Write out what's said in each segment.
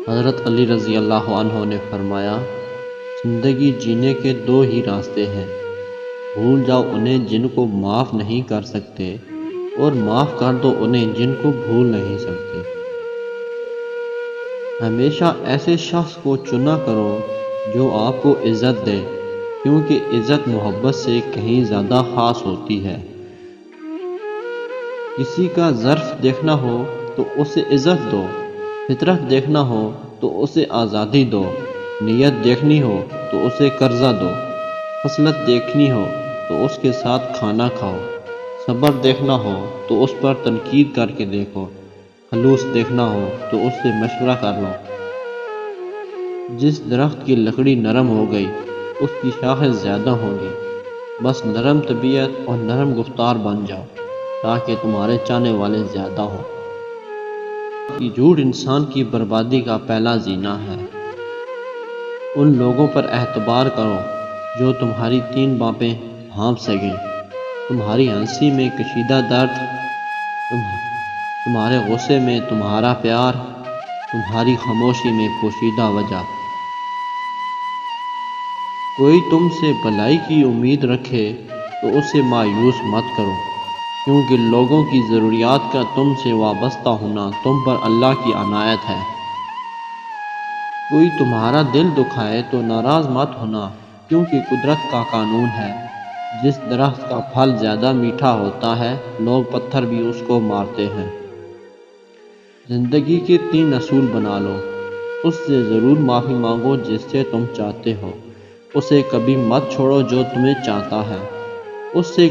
حضرت علی رضی اللہ عنہ نے فرمایا، زندگی جینے کے دو ہی راستے ہیں، بھول جاؤ انہیں جن کو معاف نہیں کر سکتے، اور معاف کر دو انہیں جن کو بھول نہیں سکتے۔ ہمیشہ ایسے شخص کو چنا کرو جو آپ کو عزت دے، کیونکہ عزت محبت سے کہیں زیادہ خاص ہوتی ہے۔ کسی کا ظرف دیکھنا ہو تو اسے عزت دو، فطرت دیکھنا ہو تو اسے آزادی دو، نیت دیکھنی ہو تو اسے قرضہ دو، خصلت دیکھنی ہو تو اس کے ساتھ کھانا کھاؤ، صبر دیکھنا ہو تو اس پر تنقید کر کے دیکھو، خلوص دیکھنا ہو تو اس سے مشورہ کر لو۔ جس درخت کی لکڑی نرم ہو گئی اس کی شاخیں زیادہ ہوں گی۔ بس نرم طبیعت اور نرم گفتار بن جاؤ تاکہ تمہارے چاہنے والے زیادہ ہوں۔ کہ جھوٹ انسان کی بربادی کا پہلا زینہ ہے۔ ان لوگوں پر اعتبار کرو جو تمہاری 3 باتیں بھانپ سکیں، تمہاری ہنسی میں کشیدہ درد، تمہارے غصے میں تمہارا پیار، تمہاری خاموشی میں پوشیدہ وجہ۔ کوئی تم سے بھلائی کی امید رکھے تو اسے مایوس مت کرو، کیونکہ لوگوں کی ضروریات کا تم سے وابستہ ہونا تم پر اللہ کی عنایت ہے۔ کوئی تمہارا دل دکھائے تو ناراض مت ہونا، کیونکہ قدرت کا قانون ہے، جس درخت کا پھل زیادہ میٹھا ہوتا ہے لوگ پتھر بھی اس کو مارتے ہیں۔ زندگی کے 3 اصول بنا لو۔ اس سے ضرور معافی مانگو جس سے تم چاہتے ہو، اسے کبھی مت چھوڑو جو تمہیں چاہتا ہے، اس سے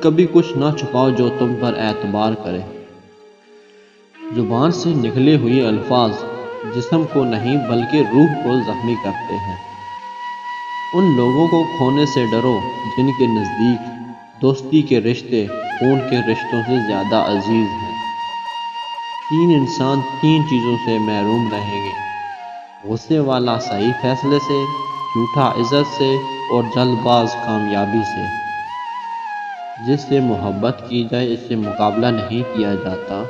کبھی کچھ نہ چھپاؤ جو تم پر اعتبار کرے۔ زبان سے نکلے ہوئے الفاظ جسم کو نہیں بلکہ روح کو زخمی کرتے ہیں۔ ان لوگوں کو کھونے سے ڈرو جن کے نزدیک دوستی کے رشتے خون کے رشتوں سے زیادہ عزیز ہیں۔ 3 انسان 3 چیزوں سے محروم رہیں گے: غصے والا صحیح فیصلے سے، جھوٹا عزت سے، اور جلد باز کامیابی سے۔ جس سے محبت کی جائے اس سے مقابلہ نہیں کیا جاتا۔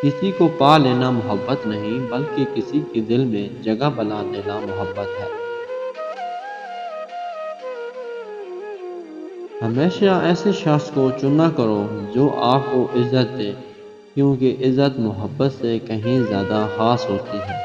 کسی کو پا لینا محبت نہیں بلکہ کسی کے دل میں جگہ بنا دینا محبت ہے۔ ہمیشہ ایسے شخص کو چنا کرو جو آپ کو عزت دے، کیونکہ عزت محبت سے کہیں زیادہ خاص ہوتی ہے۔